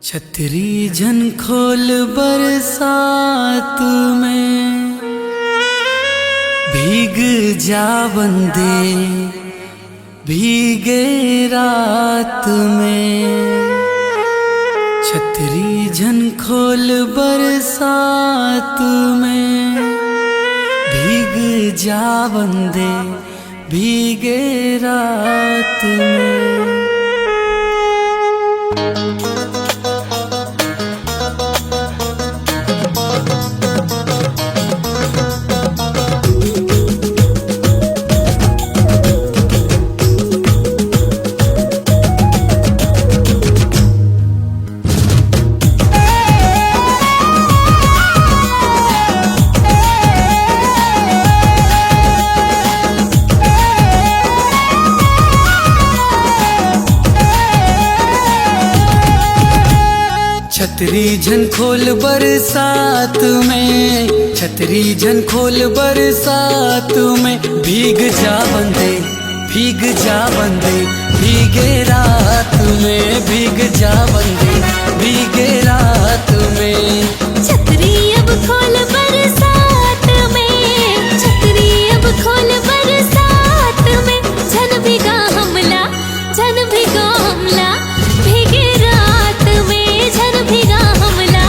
छतरी झन खोल बरसात में भीग जा बंदे भीगे रात में। छतरी झन खोल बरसात में भीग जा बंदे भीगे रात में। छतरी झन खोल बरसात में, छतरी झन खोल बरसात में भीग जा बंदे भीग जा बंदे भीगे रात में, भीग जा बंदे भीगे रात में। छतरी अब खोल बरसात में, छतरी अब खोल बरसात में, झन भीगा हमला झन भीगा हमला भीगे रात में, झन भीगा हमला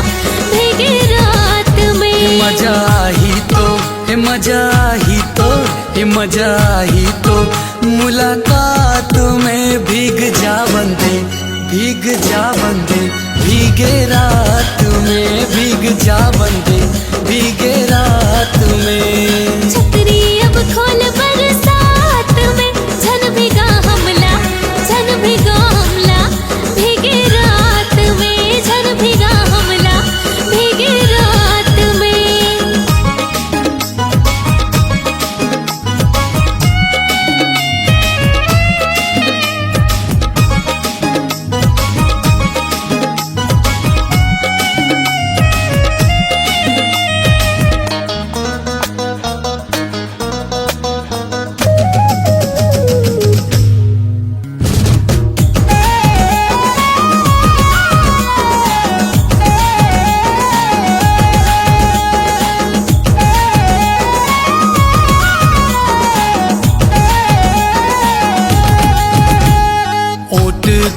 भीगे रात में। मजा ही तो हे मजा ही तो हे मजा ही तो मुलाकात में भीग जा बंदे भीग जा बंदे भीगे रात में, भीग जा बंदे भीगे रात में। छतरी अब खोल बरसात में, झन भीगा हमला झन भीगा हमला भीगे रात में, झन भीगा हमला भीगे रात में।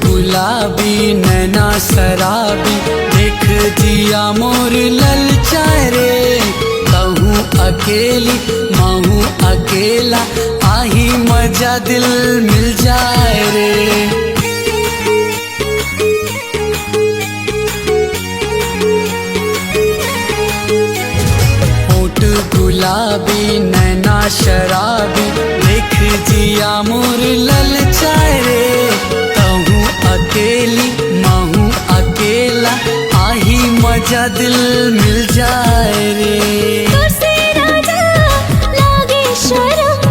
गुलाबी नैना शराबी देख जिया मोर ललचाए रे। कहूँ अकेली माहूँ अकेला आही मजा दिल मिल जाए रे। होठ गुलाबी नैना शराबी देख जिया मोर ललचाए रे। अकेली माहूँ अकेला आही मजा दिल मिल जाए रे। तुझसे राजा लागे शर्म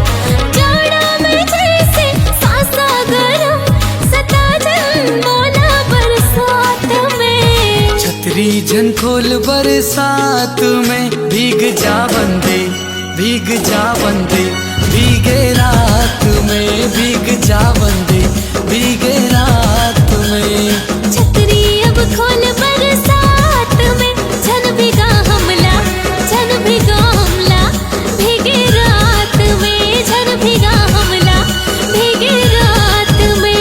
जाड़ा में जैसे सासा गरम सता जन बोला बरसात में। छतरी झन खोल बरसात में भीग जा बंदे भीग जा बंदे भीगे रात में, भीग जा बंदे भीगे रात में। छतरी अब खोल बरसात में, झन भीगा हमला झन भीगा हमला भीगे रात में, झन भीगा हमला भीगे रात में।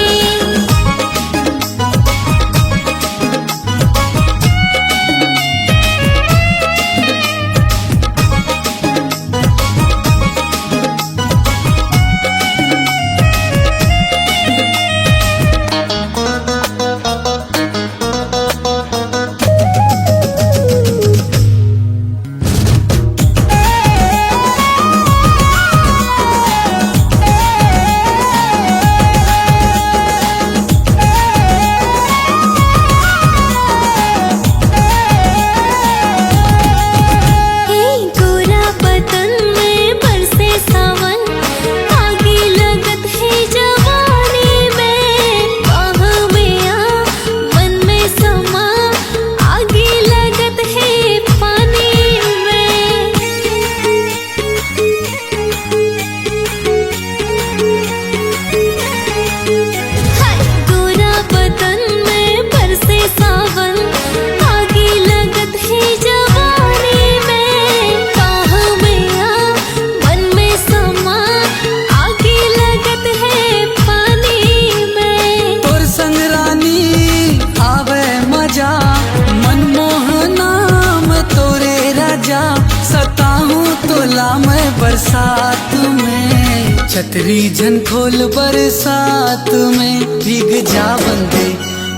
बरसात में, छतरी झन खोल बरसात में, भीग जा बंदे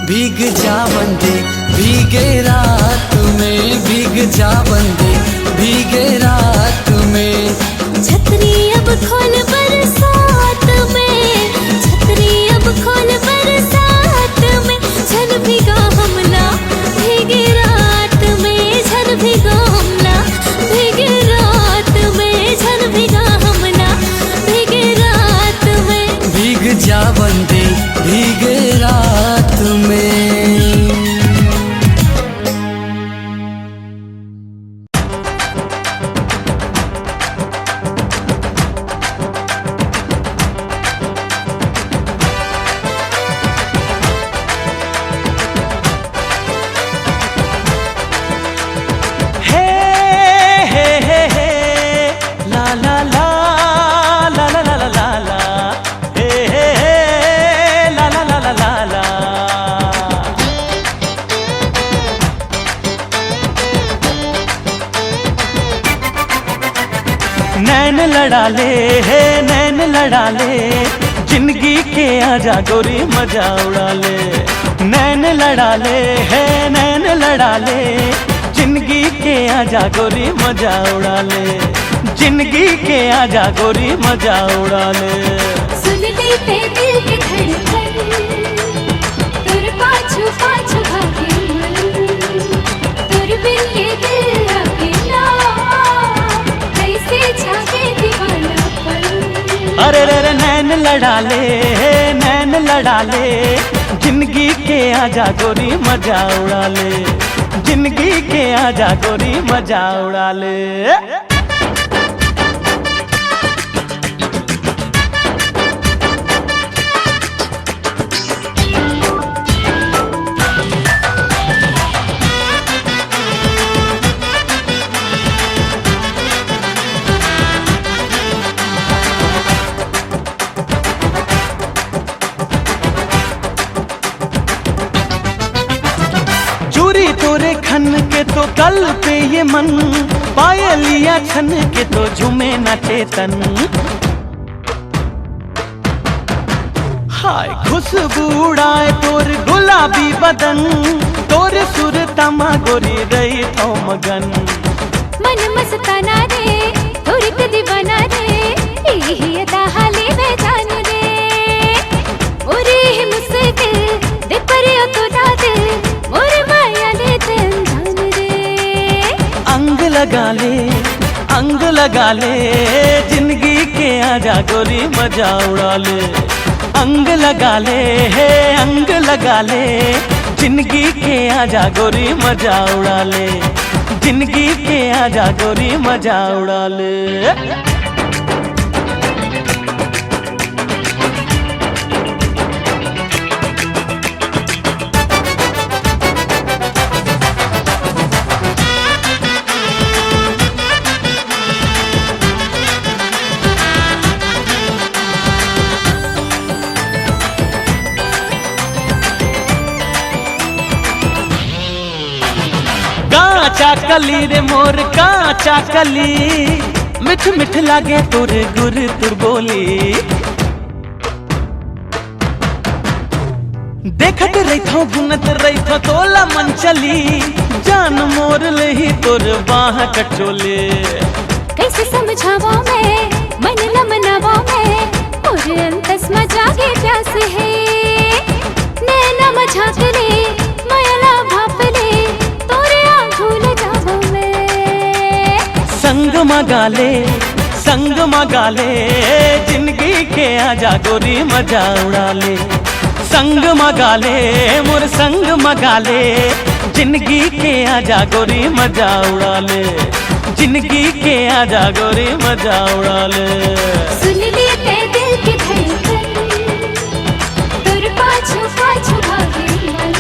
भीग जा बंदे, भीगे रात में, भीग जा बंदे भीगे रात में। छतरी अब खोल बरसात में, छतरी अब खोल बरसात में, झन भीगा हमला भीगे रात में, झन भीगा हमला भीगे रात में, झन भीगा हमला भीगे रात में। भीग जा बंदे भीगे रात में। नैन लड़ा ले है नैन लड़ा ले, जिंदगी के आजा गोरी मजा उड़ा ले। नैन लड़ा ले है नैन लड़ा ले, जिंदगी के आजा गोरी मजा उड़ा ले, जिंदगी के आजा गोरी मजा उड़ा ले। सुन लेते दिल के धड़कन, तुर पाछू पाछू भागे मन, तुर बिन ये दिल अकेला कैसे जागे दीवानापन। अरे रे रे नैन लड़ा ले नैन लड़ा ले, जिंदगी के आजा गोरी मजा उड़ा ले, जिंदगी के आजा गोरी मजा उड़ा ले। चूरी तोरे खन के तो कल पे ये मन, पायलिया छन के तो झूमे नाचे तन। हाय खुशबू उड़ाए तोर गुलाबी बदन, तोर सुर तमा गोरी रही थो मगन। मन मस्ताना रे तोर के दीवाना रे, यही अदा हाले में जान रे। ओरे ही मुस्किल दे परियो तो दादे, मोर माया ले दिल जान रे। अंग लगा ले अंग लगा ले, जिंदगी के आजा गोरी मजा उड़ा ले। अंग लगा ले अंग लगा ले, जिंदगी के आजा गोरी मजा उड़ा ले, जिंदगी के आजा गोरी मजा उड़ा ले। काचा कली रे मोर काचा कली, मिठ मिठ लागे तुर गुर तुर बोली। देखत रही थो गुनत रही थो तोला मन चली, जान मोर लही तोर बाह कटोले। कैसे समझावा मैं मन न मनावा मैं, और अंतस में जागे प्यास है। नैना मझाक ले मायला भाप ले, तोरे आंखों जावा मैं। संग मगा ले, जिंदगी के आजा गोरी मजा उड़ा ले। संग मगा ले मोर संग मगा ले, जिंदगी के आजा गोरी मजा उड़ा ले, जिंदगी के आजा गोरी मजा उड़ा ले। सुन लेते दिल की धड़कन, तुर पाछू पाछू भागे मन,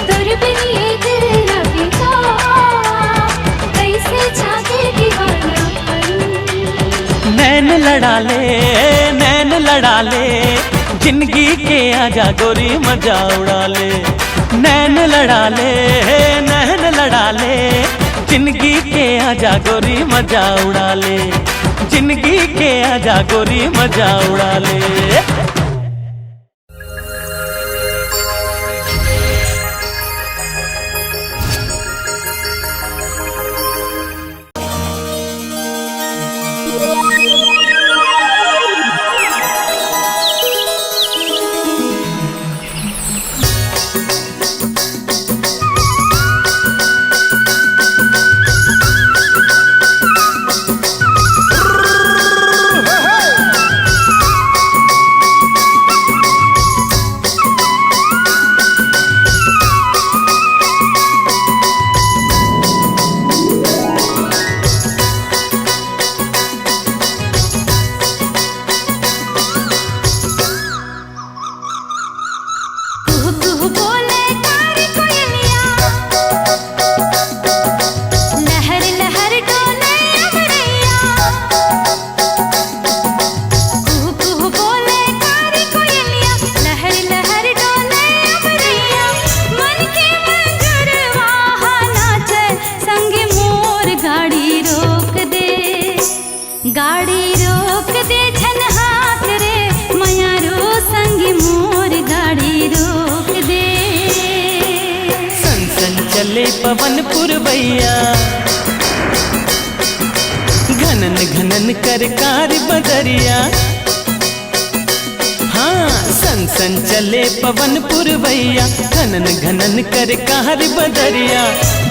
तुर बिन ये दिल अकेला कैसे जागे दीवानापन। नैन लड़ा ले, जिंदगी के आजा गोरी मजा उड़ा ले। नैन लड़ा ले, जिंदगी के आजा गोरी मजा उड़ा ले, जिंदगी के आजा गोरी मजा उड़ा ले। गाड़ी रोक दे छन हाथ रे मयारो संगी मोर गाड़ी रोक दे। सन सन चले पवन पुरवैया घनन घनन कर कार बदरिया। हाँ सन सन चले पवन पुरवैया घनन घनन कर कार बदरिया।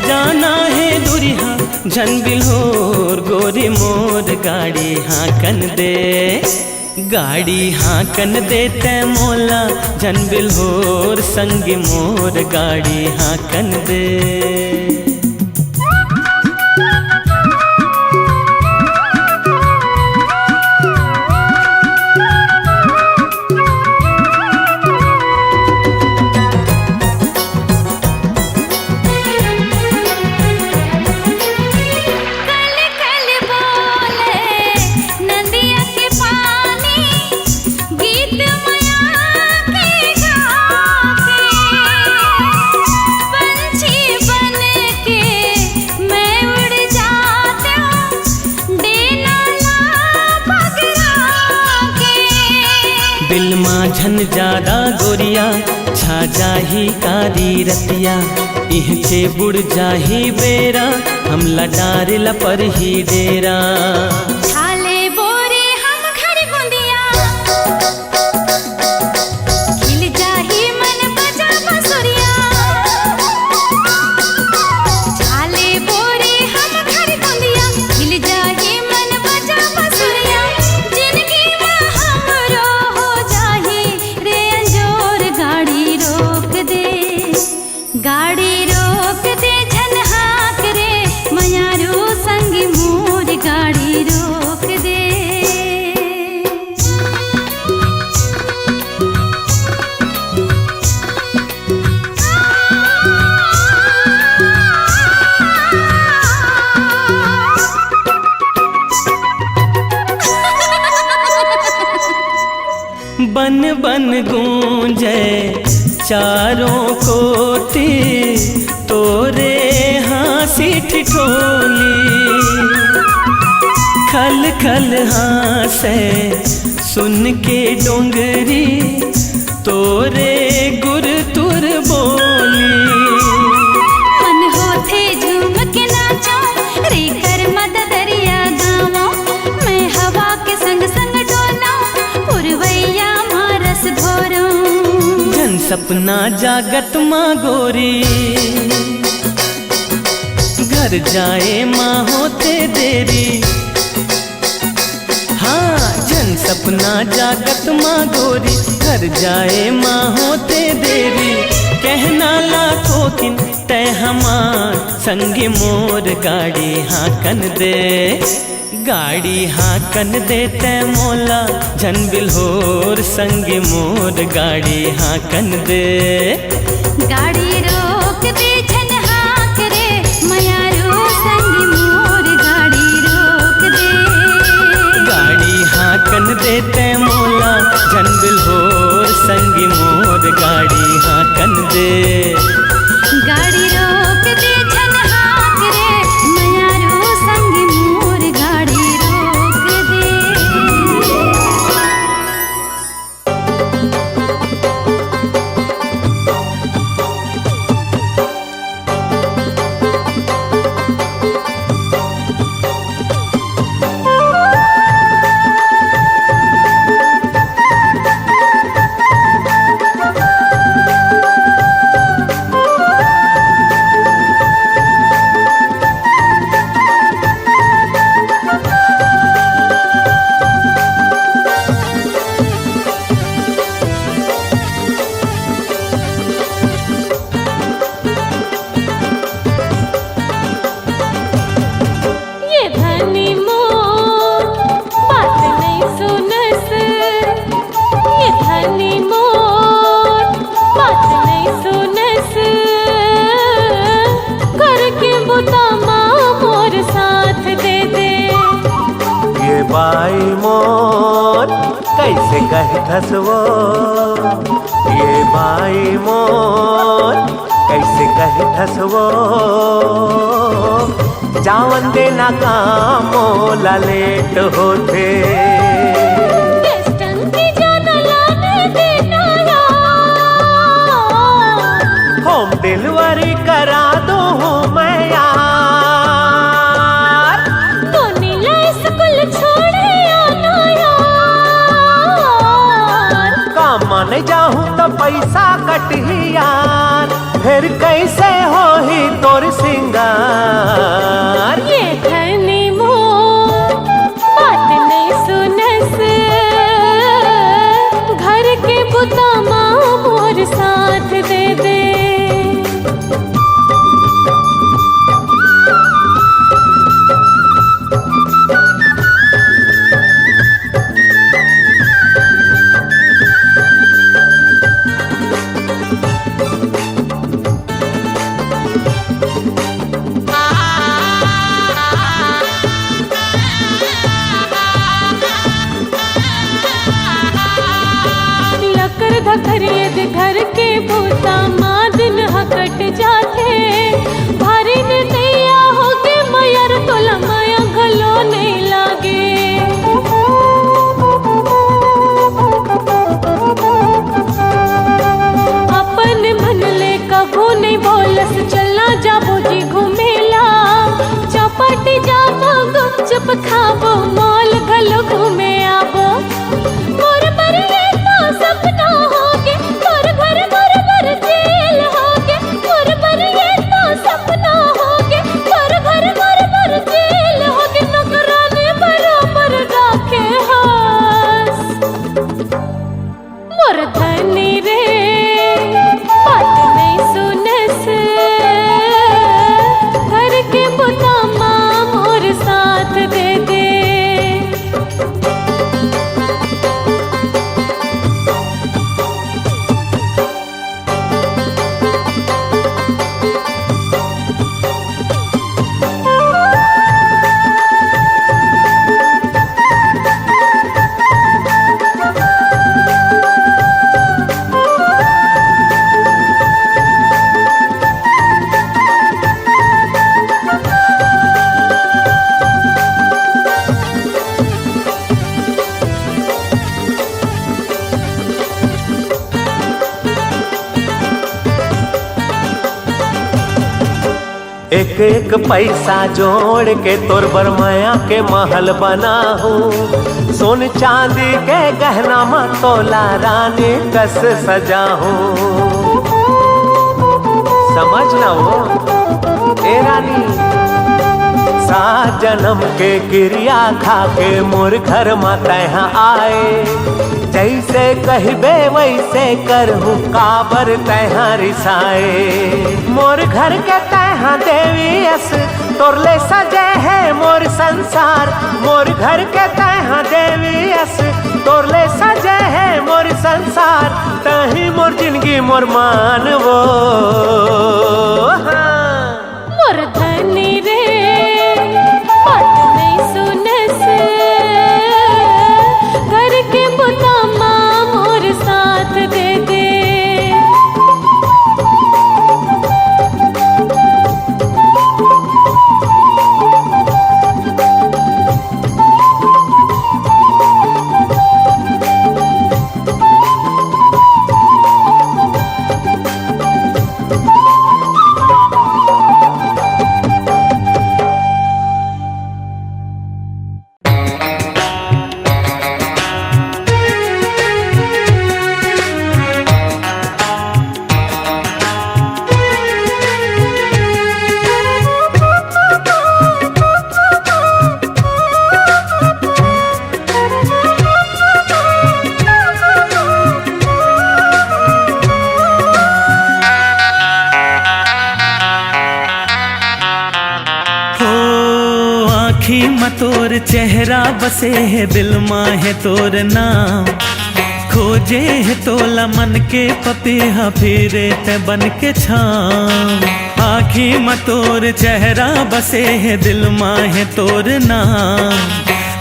जाना है दुरिहा झन बिल्होर गोरी मोर गाड़ी हाकन दे। गाड़ी हाकन दे ते मोला झन बिल्होर संग मोर गाड़ी हाकन दे। दिल माँ झन ज्यादा गोरिया छा जाही कारी रतिया। इहचे बुड़ जाही बेरा हमला डारेला पर ही डेरा। छाले बोरे हम घर गुंदिया खिल जाही मन बजा बसुरिया। छाले बोरे हम घर गुंदिया खिल जाही मन बजा बसुरिया। जिंदगी में हमरो हो जाही रे अंजोर गाड़ी रोक दे। गाड़ी रोक दे झन हाक रे मयारू संग मोर गाड़ी रोक दे। बन बन गूंजे चारों कोती तोरे हाँसी ठिठोली। खल खल हाँसे सुन के डोंगरी तोरे गुर तुर बोली। मन होथे झूम के नाचो रे कर मददरिया गावो। मैं हवा के संग संग डोलो पुरवैया मारस घोरो। जन सपना जागत माँ गोरी घर जाए माँ होते देरी। हाँ जन सपना जागत माँ गोरी घर जाए माँ होते देरी। कहना लाखों किन तय हमार संग मोर गाड़ी हाकन दे। गाड़ी हाकन दे ते मोला झन बिल्होर संग मोर गाड़ी हाकन दे। गाड़ी रोक दे झन हाक रे मयारो संग मोर गाड़ी रोक दे। गाड़ी हाकन दे ते मोला झन बिल्होर संग मोर गाड़ी हाकन दे। गाड़ी रोक दे झन हाक रे मयारो संग मोर गाड़ी रोक दे। बुता माँ मोर साथ दे दे। ये बाई मोर कैसे कह धसवो, ये बाई मोर कैसे कह धसवो, जावन देना काम मोला लेट होते। होम डिलीवरी करा दूँ मैं यार, तो नीला स्कूल छोड़े आना यार। काम माने जाऊँ तो पैसा कटी यार, फिर कैसे हो ही तोर सिंगार। ये धनी मोर बात नहीं सुनस, घर के बुता माँ मोर साथ दे दे। घर के भूता माँ दिन हकट जाते, भारी ने दैया हो के मयर तोला माया गलो नहीं लागे। अपन मन ले कभू नहीं बोलस, चलना जाबो जी घूमेला, चौपाटी जाबो गुपचुप खाबो, मॉल गलो घूमे आबो। मोर बरिए तो सपना होगे, मोर घर मोर बर जेल होगे, मोर बरिए तो सपना होगे, मोर घर मोर बर जेल होगे। नौकरानी बराबर राखे हास, मोर धनी रे बात नहीं सुनस, घर के बुता माँ मोर साथ दे दे। एक एक पैसा जोड़ के तोर बरमाया के महल बनाहूँ, सोन चांदी के गहना में तोला रानी कस सजाहूँ। समझ ना वो ए रानी, 7 जन्म के गिरिया खा के मोर घर में तहाँ आए, जैसे कहबे वैसे करहूँ काबर तहाँ रिसाए। मोर घर के तहाँ देवी अस तोरले सजे है मोर संसार, मोर घर के तहाँ देवी अस तोरले सजे है मोर संसार, तही मोर जिंदगी मोर मानवो। हाँ। मोर धनी रे बात नहीं सुनस, घर के बुता माँ मोर साथ दे दे। आँखी में तोर चेहरा बसे है, दिल में है तोर नाम, खोजे है तोला मन के पपीहा, फिरे ते बन के छाम। आँखी में तोर चेहरा बसे है, दिल माँ है तोर नाम।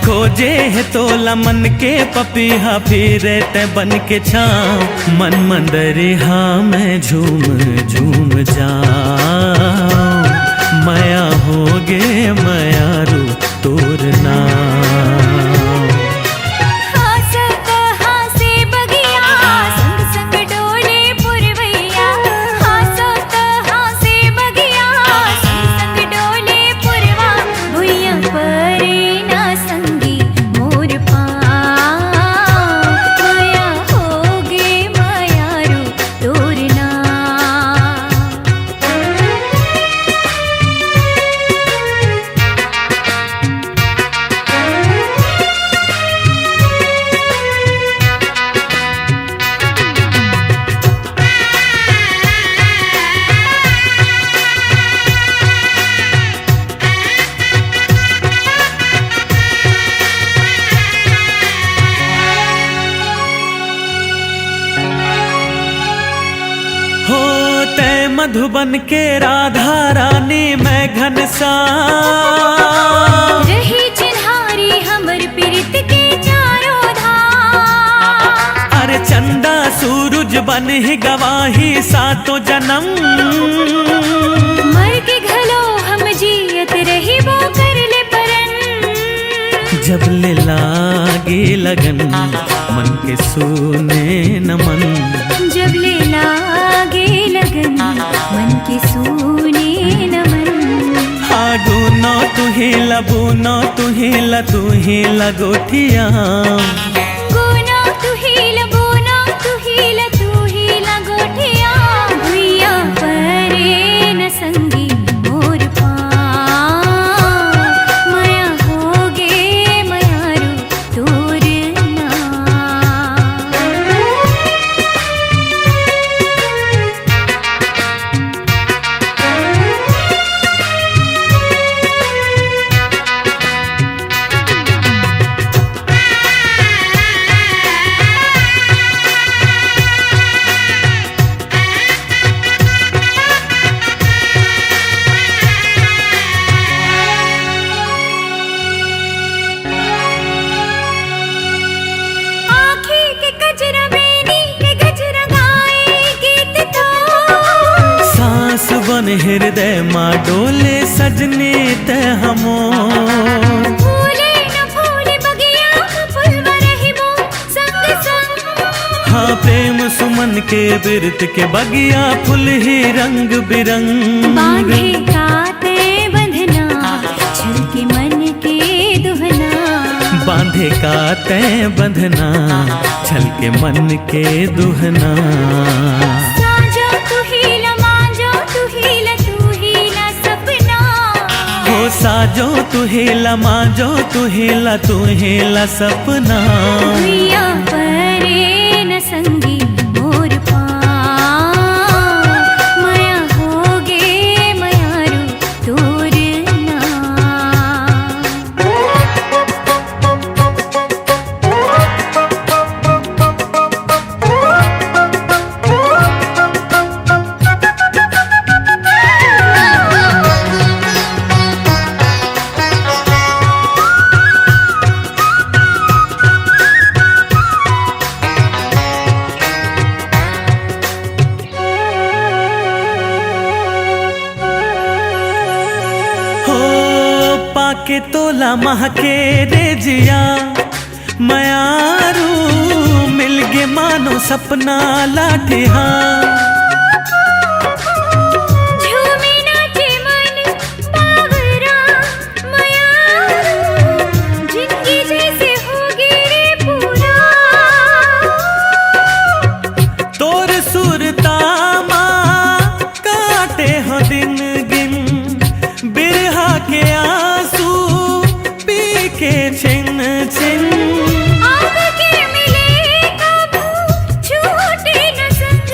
खोजे है तोला मन के पपीहा, फिरे ते बन के छाँव। मन मंदरिहा में झूम झूम जाऊं, माया होगे मयारू तोर नाम। मधुबन के राधा रानी मैं घनश्याम, रही चिन्हारी हमर प्रीत के चारों धाम। अरे चंदा सूरज बन ही गवाही सातों जन्म, मर के घलो हम जियत रही वो कर ले परन। जब ले लागे लगन मन के सोने नमन, जब ले लागे लगन मन के सोने नमन। गुनो तू ही लबूनो तू ही ल तू ही लगोठिया, गुनो तू ही लबूनो तू ही ल गोठिया। भुइया परे न संगी मोर पाँव, माया होगे मयारू तोर नाम। हृदय माँ डोले सजने ते हमो, फूले न फूले बगिया फूलवा रहिबो संग संग। हाँ प्रेम सुमन के बिरत के बगिया फूल ही रंग बिरंग। बांधे काते बंधना छल के मन के दुहना, बांधे काते बंधना छल के मन के दुहना। साजो तू हेला मांजो तू हेला सपना। भुइया परे न संगी मोर पाँव, माया होगे मयारू तोर नाम। के तोला महके रे जिया मयारू, मिल गे मानो सपना लाठिया। झूमे नाचे मन बावरा मयारू, जिंदगी जैसे होगी रे पूरा। तोर सुरता माँ काटे हो दिन गिन, बिरहा के आंसू पी के छिन छिन। अब के मिले कब छूटे न संग,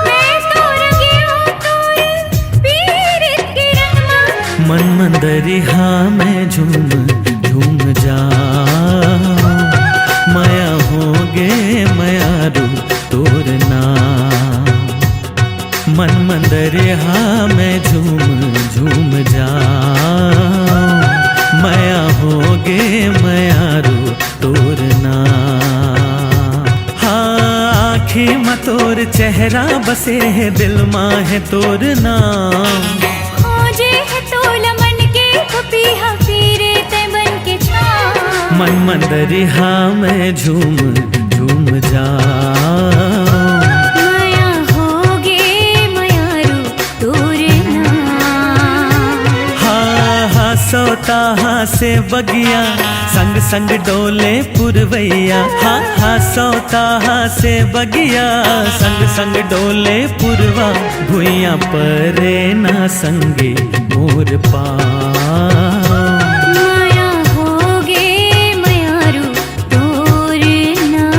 मैं तो रंगियों तोर पीरित के रंगमा। मन मंदरिहा में झूम झूम जाऊं, माया होगे मयारू तोर नाम। मन मंदरिहा दरिया में झूम झूम जाऊं, मया होगे मयारू तोर नाम। हाँ आँखें में तोर चेहरा बसे है, दिल माँ है तोर नाम। खोजे है तोला मन के खुफिया फिरे ते बन के छाँव। मन मन दरिया में झूम झूम जाऊं, माया होगे मयारू तोर नाम। हाँ हाँ सोता हाँ से बगिया, संग संग डोले पुरवैया। हाँ हाँ सोता हाँ से बगिया, संग संग डोले पुरवा। भुइया परे ना संगे मोर पाँव। माया होगे मयारू तोर नाम।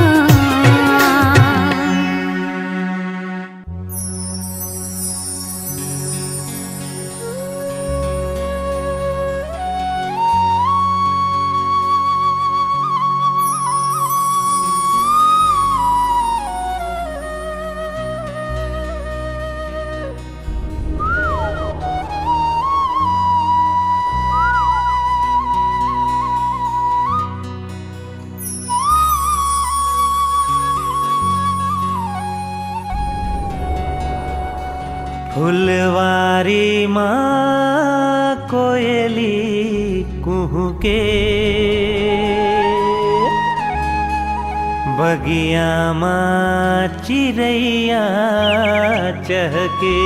फुलवारी माँ कोयली कुहू के, बगिया माँ चिड़ैया चहके।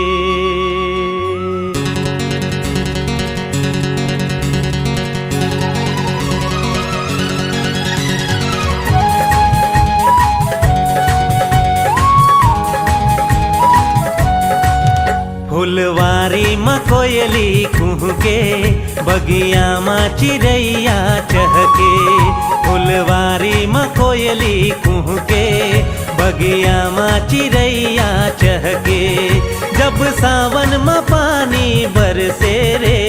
फुलवारी माँ कोयली कुहू के, बगिया माँ चिड़ैया चहके। फुलवारी माँ कोयली कुहू के, बगिया माँ चिड़ैया चहके। जब सावन माँ पानी बरसे रे,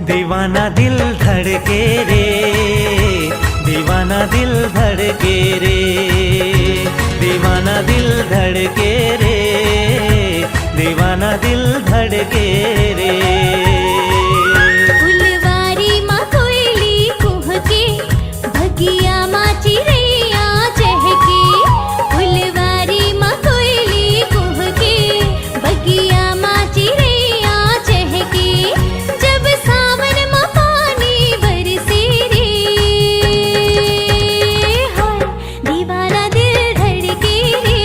दीवाना दिल धड़के रे, दीवाना दिल धड़के रे, दीवाना दिल धड़के रे, दीवाना दिल धड़के रे। फुलवारी माँ कोयली कुह के, बगिया माँ चिड़ैया चहके। फुलवारी माँ कोयली कुह के, बगिया माँ चिड़ैया चहके। जब सावन माँ पानी बरसे रे, हाय दीवाना दिल धड़के रे,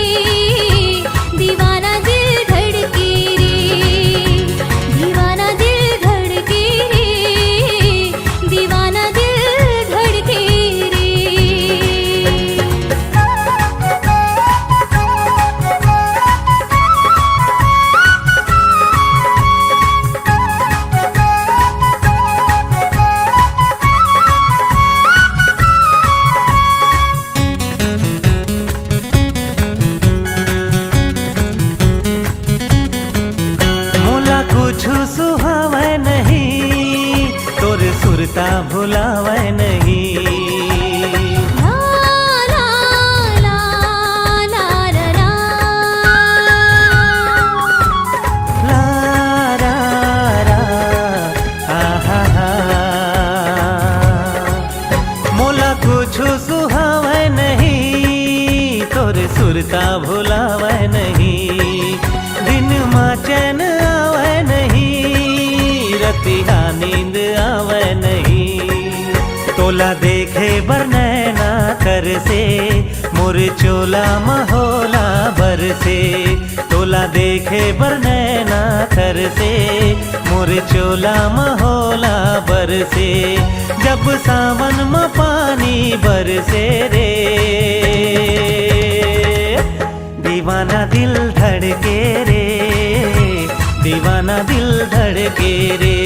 दीवाना दिल धड़के रे, दीवाना दिल धड़के रे, दीवाना दिल धड़के रे। मोला कुछु सुहावे नहीं, तोर सुरता भुलावे नहीं। ला ला ला ला ला ला। ला रा रा आहा हा। मोला कुछु सुहावे नहीं, तोर सुरता भुलावे नहीं। दिन माँ चैन आवे नहीं, रतिया नींद आवे नहीं। तोला देखे बर नैना कर से, मोर चोला महोला बर से। तोला देखे बर नैना कर से, मोर चोला महोला बर से। जब सावन में पानी बरसे रे, दीवाना दिल धड़के रे, दीवाना दिल धड़के रे,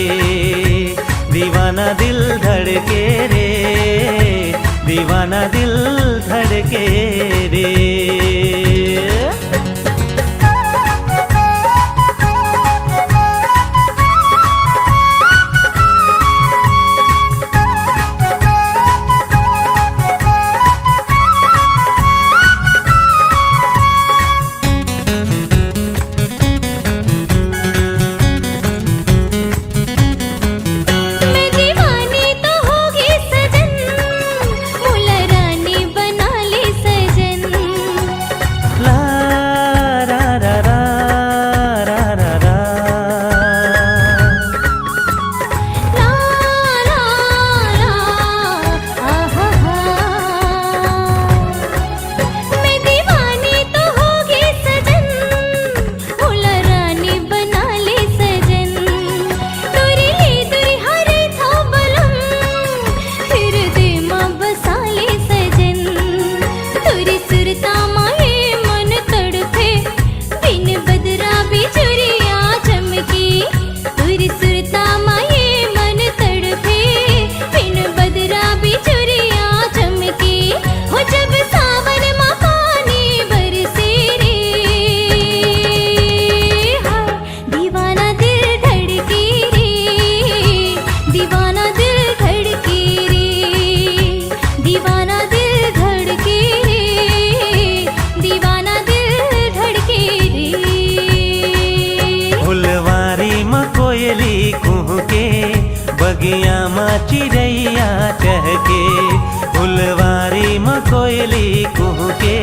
दीवाना दिल धड़के रे, दीवाना दिल धड़के रे। बगिया माँ चिड़ैया चहके, फुलवारी में कोयली कुहके,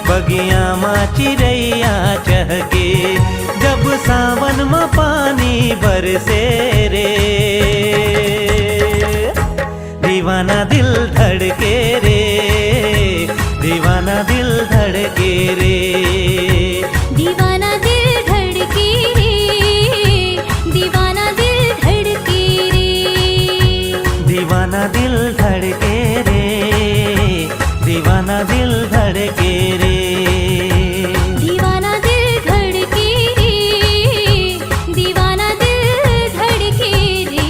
बगिया माँ चिड़ैया चहके, जब सावन में पानी बरसे रे, दीवाना दिल धड़के रे, दीवाना दिल धड़के रे, दीवाना दिल धड़के रे, दीवाना दिल धड़के रे, दीवाना दिल धड़के रे, दीवाना दिल धड़के रे, दीवाना दिल धड़के रे, दीवाना दिल धड़के रे।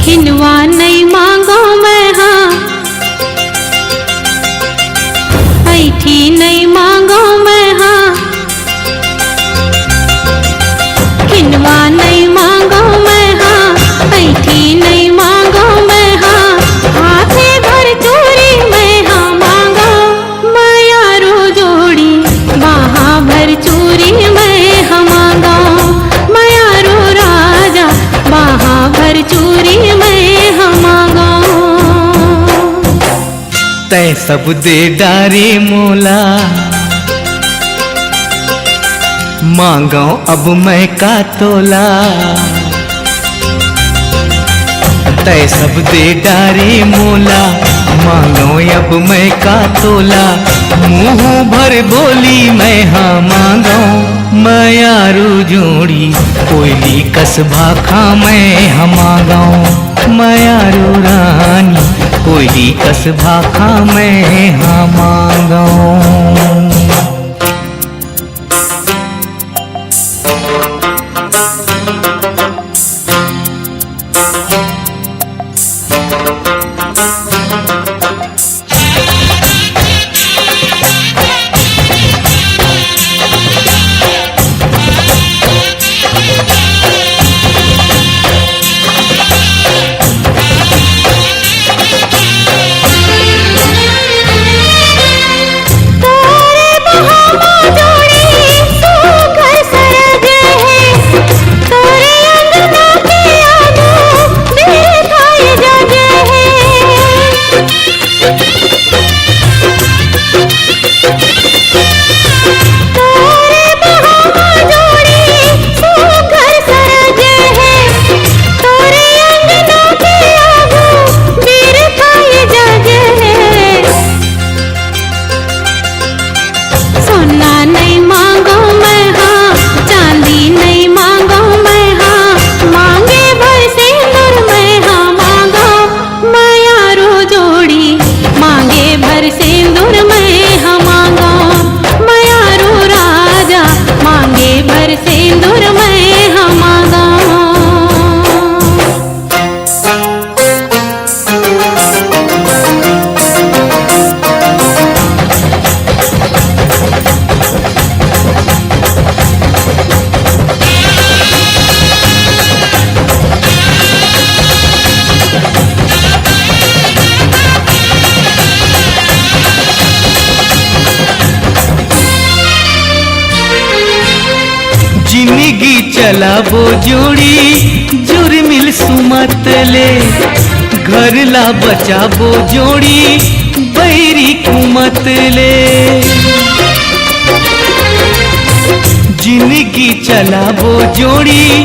खिनवा नहीं मांगो मैं हाँ, ऐठी नहीं मांगो मैं हाँ, खिनवा नहीं मांगो मैं हाँ, ऐठी नहीं मांगो मैं हाँ, हाथे भर चूड़ी मैं हाँ मांगो, मायारू जोड़ी बाहा भर चूड़ी मैं हाँ मांगो, मायारू राजा बाहा भर चूड़ी मैं हाँ मांगो। तै सब दे डारे मोला, मांगो अब मैं का तोला, तै सब दे डारे मोला, मांगो अब मैं का तोला, मुंह भर बोली मैं हाँ मांगो, मायारू जोड़ी कोयली कसबा खा मैं हाँ मांगो, मायारू रानी कोयली कसबा खा मैं हाँ मांगो। जिंदगी चलाबो जोड़ी जुर्मिल सुमत ले, घर ला बचाबो जोड़ी बैरी कुमत ले, जिंदगी चलाबो जोड़ी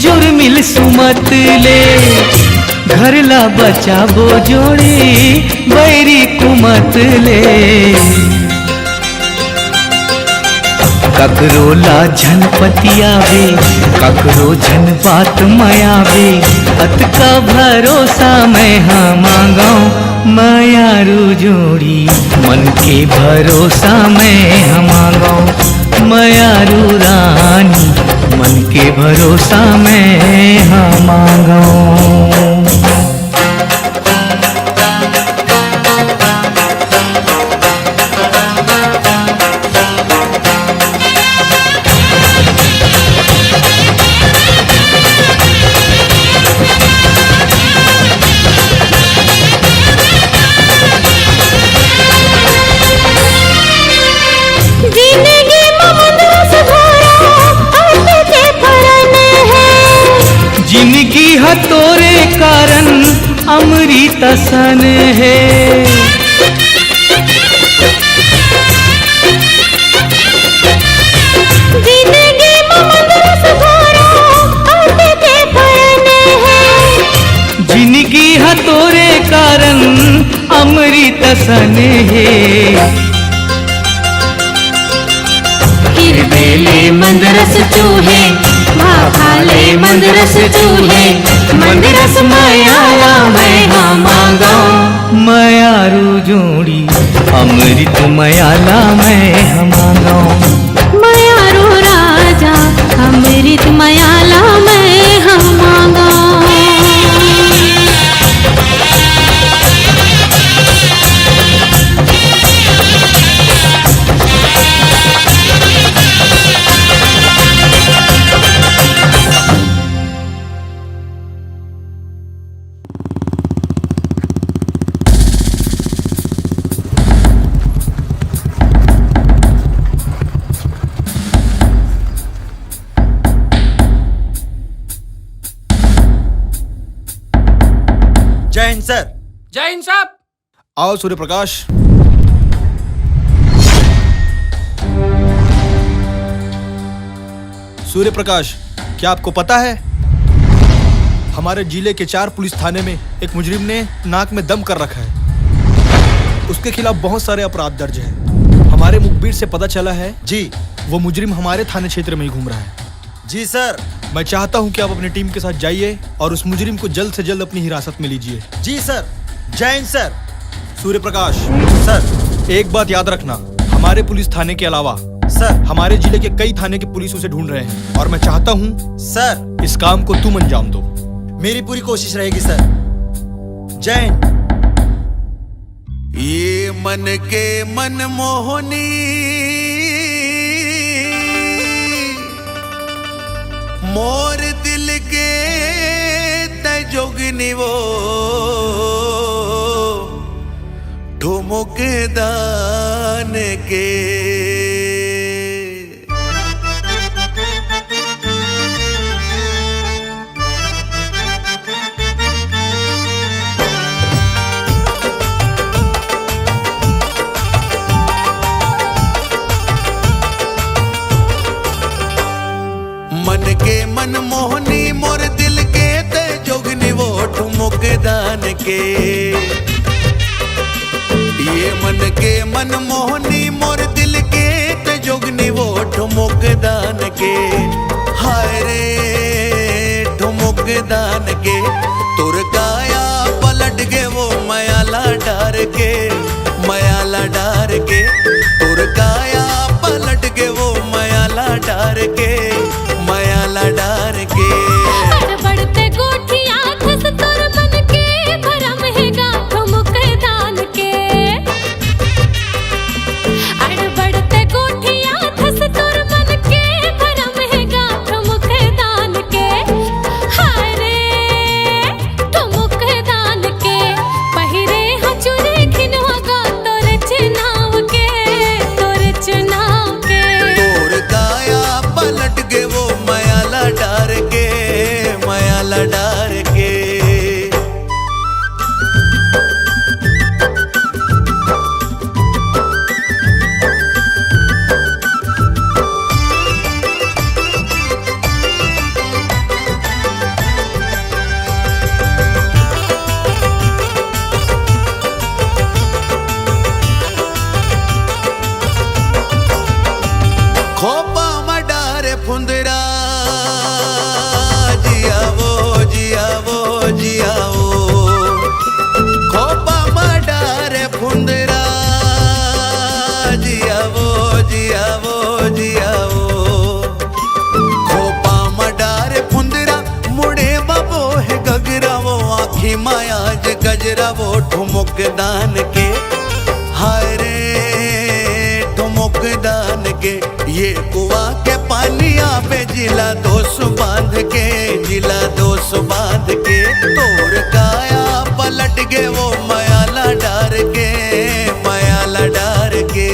जुर्मिल सुमत ले, घर ला बचाबो जोड़ी बैरी कुमत ले, ककरो ला झनपतियावे ककरो झन बात मायावे अत का भरोसा मैं हाँ मांगाऊं मायारू जोड़ी मन के भरोसा मैं हाँ मांगाऊं मायारू रानी मन के भरोसा मैं हाँ मांगाऊं। जिंदगी हतोरे कारण अमृत सन है। जिंदगी हतोरे कारण अमृत सन है। हिरवेले मंदरस चूहे भाले मंदरस चूहे मंदरस मायाला मैं हाँ मांगाऊं मायारू जोड़ी अमृत मायाला मैं हाँ मांगाऊं। मायारू राजा अमृत मायाला मैं हाँ मांगाऊं। जय हिंद सर। जय हिंद साहब। आओ सूर्य प्रकाश। सूर्य प्रकाश, क्या आपको पता है हमारे जिले के 4 पुलिस थाने में एक मुजरिम ने नाक में दम कर रखा है। उसके खिलाफ बहुत सारे अपराध दर्ज हैं। हमारे मुखबिर से पता चला है जी वो मुजरिम हमारे थाने क्षेत्र में ही घूम रहा है। जी सर। मैं चाहता हूं कि आप अपनी टीम के साथ जाइए और उस मुजरिम को जल्द से जल्द अपनी हिरासत में लीजिए। जी सर। जय हिंद सर। सूर्य प्रकाश सर, एक बात याद रखना, हमारे पुलिस थाने के अलावा सर हमारे जिले के कई थाने के पुलिस उसे ढूंढ रहे हैं और मैं चाहता हूं सर इस काम को तुम अंजाम दो। मेरी पूरी कोशिश रहेगी सर। जय हिंद। ये मन के मन मोहनी मोर दिल के तजोगनी वो ठुमुक दान के मन के मन मोहनी मोर दिल के ते जोगनी वो ठुमुक दान के। ये मन के मन मोहनी मोर दिल के ते जोगनी वो ठुमुक दान के। हाय रे ठुमुक दान के तुर काया पलट के वो मयाला डार के मयाला डार के तुर काया पलट के वो मयाला डार के मयाला डार के। बढ़ते गोठिया धस तोर मन के भरम है गाठो मुख दान के। अड़ बढ़ते गोठिया धस तोर मन के भरम है गाठो मुख दान के। हाय रे तो मुख दान के पहिरे हचुरे खिनवा गा तोर चिनाव के आँखी मायाज गजरा वो ठुमुक दान के, हाय रे ठुमुक दान के। ये कुआ के पानिया पे जिला दोष बांध के, जिला दोष बांध के। तोर काया पलट के वो मयाला डार के, मयाला डार के।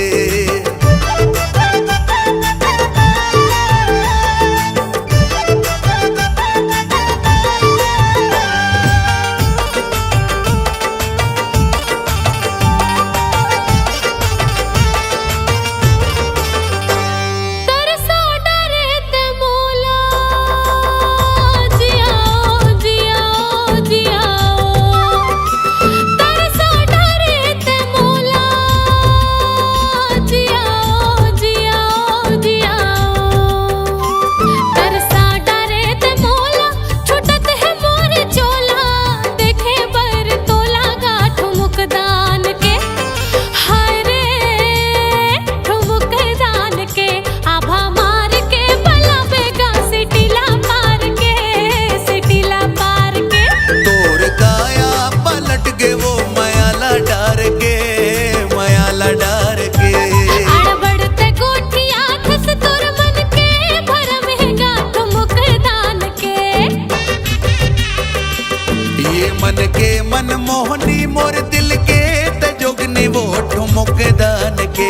मन मोहनी मोर दिल के तजुगनी वो ठुमुक दान के,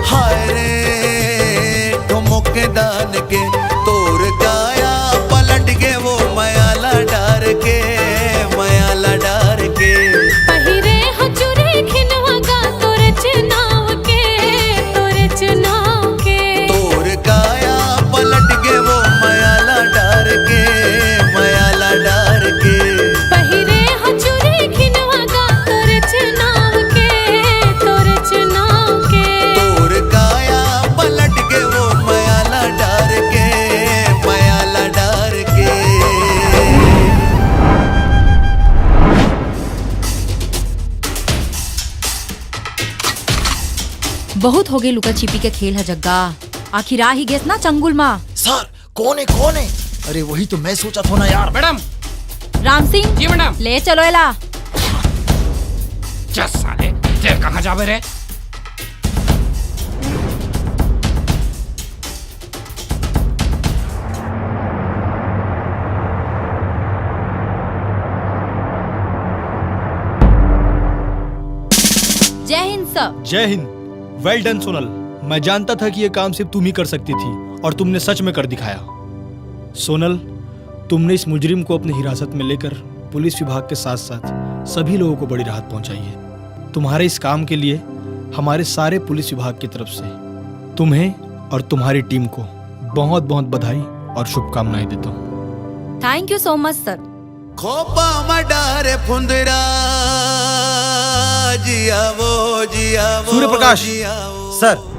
हाय रे ठुमुक दान के। तोर काया पलट के वो मयाला डार के, मयाला डार के। पहिरे हो चूड़ी खिनवा का तोर चुनाव के, तोर चुनाव के। तोर काया पलट के वो मयाला डार के, मयाला डार के। पहिरे हो चूड़ी खिनवा का तोर चुनाव के, तोर चुनाव के। तोर काया पलट के वो मयाला डार के, मयाला डार के। बहुत हो गए लुका छिपी के खेल है जग्गा, आखिर आ ही गेस ना चंगुल माँ। सर कौन है कौन है? अरे वही तो मैं सोचा था ना यार। मैडम। राम सिंह जी मैडम। ले चलो एला। चल साले तेरे कहाँ जावे रे? जय हिंद सर। जय हिंद। वेल डन सोनल। मैं जानता था कि ये काम सिर्फ तुम ही कर सकती थी और तुमने सच में कर दिखाया। सोनल, तुमने इस मुजरिम को अपनी हिरासत में लेकर पुलिस विभाग के साथ साथ सभी लोगों को बड़ी राहत पहुंचाई है। तुम्हारे इस काम के लिए हमारे सारे पुलिस विभाग की तरफ से तुम्हें और तुम्हारी टीम को बहुत बहुत बधाई और शुभकामनाएं देता हूँ। थैंक यू सो मच सर। खोपा मडारे फुंदरा जिया वो सूर्य प्रकाश सर।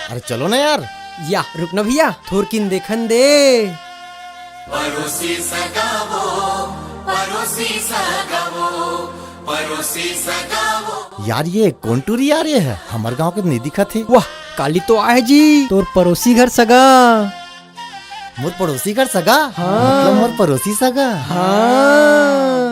अरे चलो ना यार। या रुकना भैया, थोरकिन देखन दे। परोसी सगावो, परोसी सगावो, परोसी सगावो। यार ये कौन टूरी आ रही है? हमारे गांव के नहीं दिखा थे। वाह काली तो आए जी, तोर पड़ोसी घर सगा। मोर पड़ोसी घर सगा? हाँ। मतलब मोर पड़ोसी सगा। हाँ।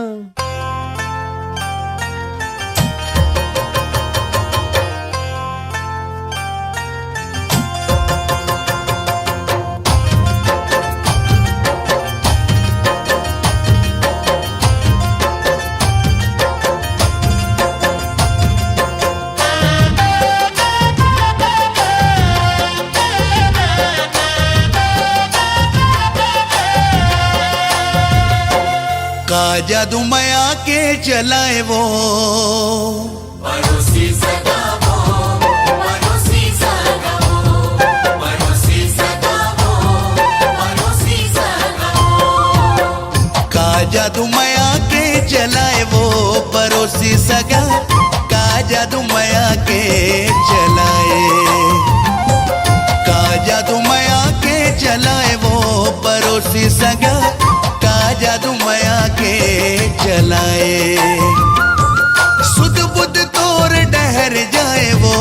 का जादू माया के चलाए वो पड़ोसी सगावो, पड़ोसी सगावो, पड़ोसी सगावो, पड़ोसी सगावो। का जादू माया के चलाए वो पड़ोसी सगा, का जादू माया के चलाए, का जादू माया के चलाए वो पड़ोसी सगा, जादू माया के चलाए। सुध बुध तोर डहर जाए वो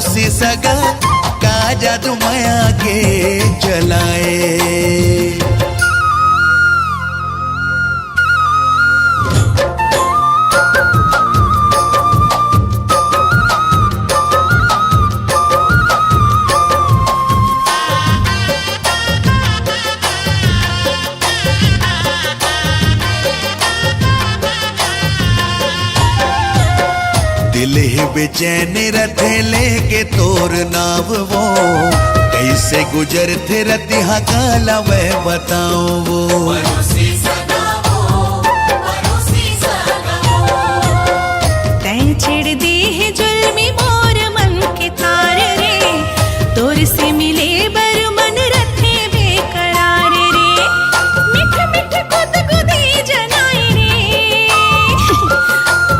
पड़ोसी सगा का जादू माया के चलाए। दिल ही बेचैन रथे लेके तोर नाव वो, कैसे गुजर थे रतिहा काला वह बताओ वो। तैं छेड़ दी है जुल्मी मोर मन के तार रे, तोर से मिले बर मन रथे बेकरार रे। मिठ मिठ गुदगुदी जनाई रे,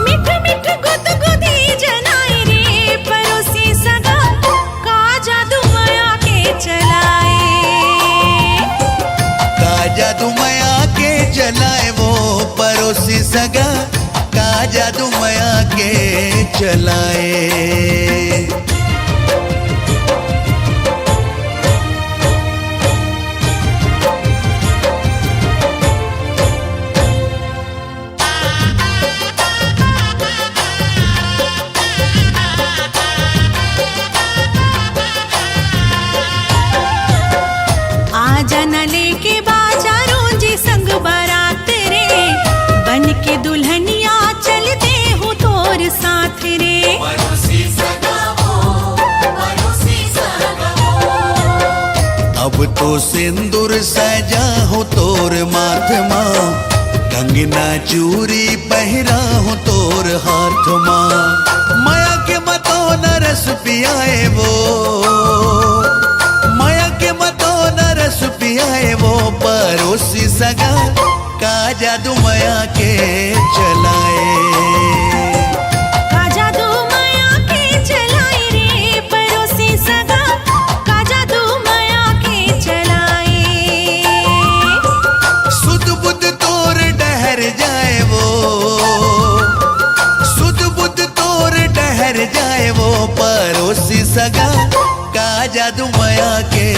मिठ मिठ गुदगुदी जनाई रे, पड़ोसी सगा का जादू माया के चलाए। का जादू माया के चलाए वो, पड़ोसी सगा का जादू माया के चलाए। आजा न लेके बाजारों जी संग बारात रे, बन के दुल्हनिया चलते हो तोर साथ रे। अब तो सिंदूर सजा हो तोर माथ माँ, कंगना चूरी पहरा हो तोर हाथ माँ। माया के मतो न रस पियाए वो, माया के मतो न रस पियाए वो, पड़ोसी सगा का जादू माया के चलाए। का जादू माया के चलाए रे, पड़ोसी सगा का जादू माया के चलाए। सुध बुध तोर डहर जाए वो, सुध बुध तोर डहर जाए वो, पड़ोसी सगा का जादू माया के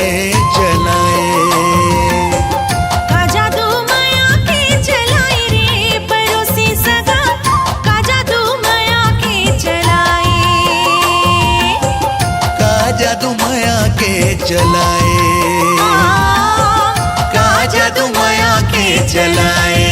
चलाए। का जादू माया के चलाए रे, पड़ोसी सगा का जादू माया के चलाए। का जादू माया के चलाए, का जादू माया के चलाए।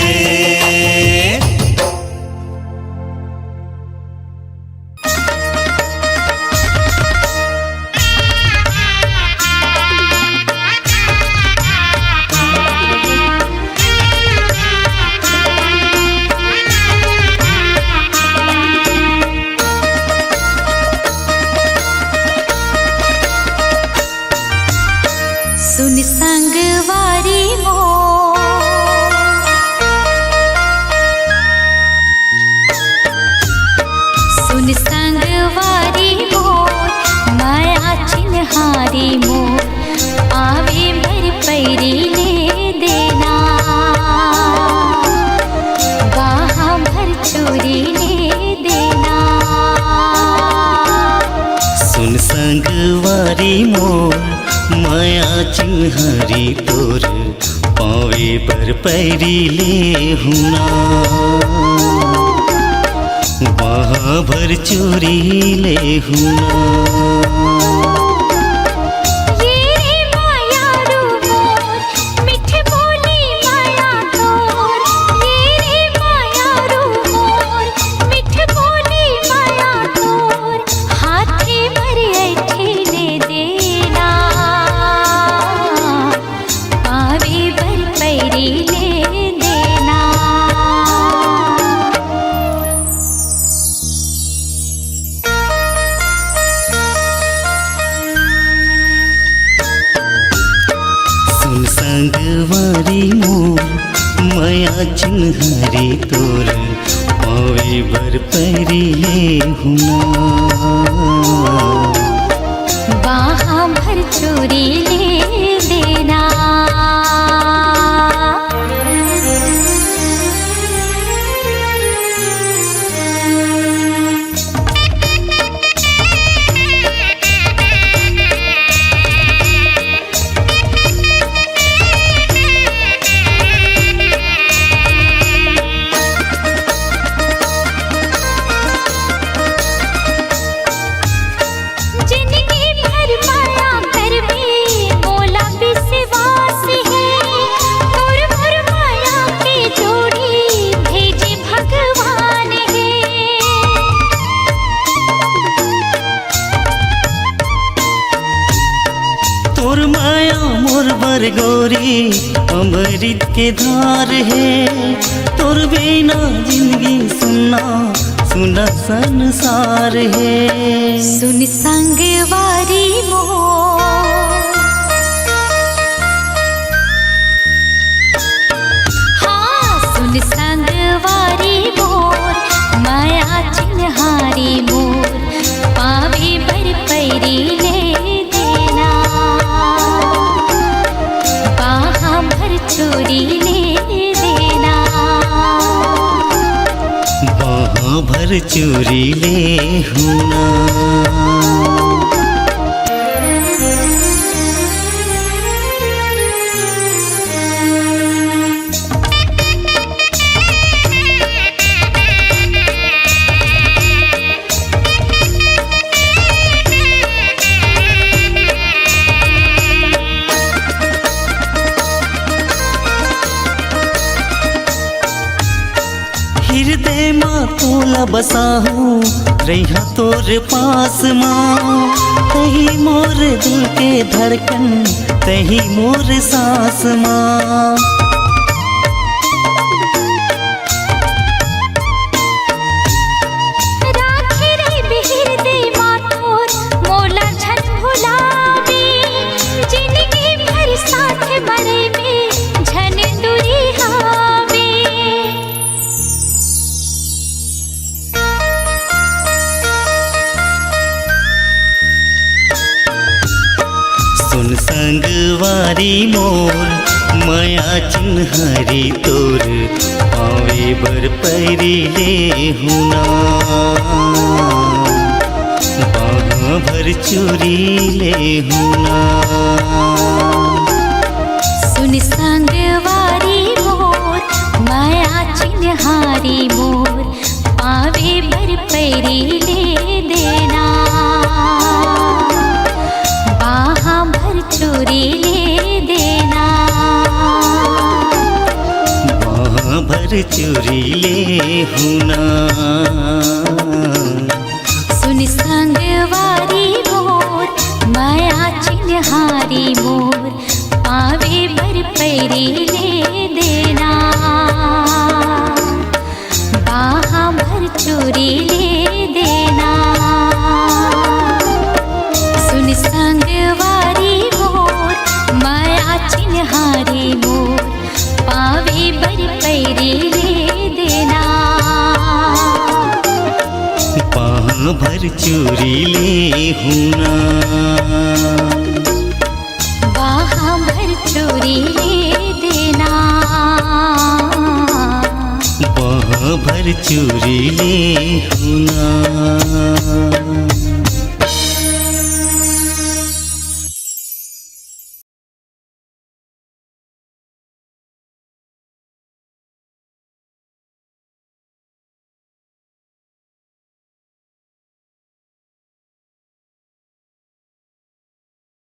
सुन संगवारी सुन संगवारी मोर, माया चिन्हारी मोर, आवे मेरे पैरी ले देना, बाहा भर चोरी ले देना। सुन संगवारी मोर, माया चिन्हारी तोर, पावे पर पैरी ले हुना, वहाँ भर चोरी ले हुना। संगवारी मोर, माया चिन्हारी तोर, पावे बर पैरी ले हुना, बाहा भर चोरी ले देना। गोरी अमृत के धार है, तोर बिना जिंदगी सुना सुना संसार है। सुन संगवारी मोर, हाँ सुन संगवारी मोर, माया चिन्हारी मोर, पावे बर पैरी ले देना, बाहा भर चोरी ले देना, बाहा भर चोरी ले होना। हृदय माँ तोला बसा हूँ रहा तोरे पास माँ, तही मोर दिल के धड़कन तही मोर सांस माँ। राखी रे बिहिर दे माँ तोर, मोला झट भुलावे, जिंदगी भर साथ मरे में झन दूरी हावे। सुन संगवारी मोर, माया चिन्हारी तोर, पावे बर पैरी ले हुना, बाहा भर चोरी ले हुना। सुन संगवारी मोर, माया चिन्हारी मोर, पावे बर पैरी ले देना, बाहा भर चोरी ले देना, बाहा भर चोरी ले हुना। सुन संगवारी मोर, माया चिन्हारी मोर, पावे बर पैरी ले देना, बाहा भर चोरी ले देना। सुन संगवारी मोर, माया चिन्हारी मोर, पावे बर पैरी ले देना, बाहा भर चोरी ले हुना, बाहा भर चोरी ले देना, बाहा भर चोरी ले हुना।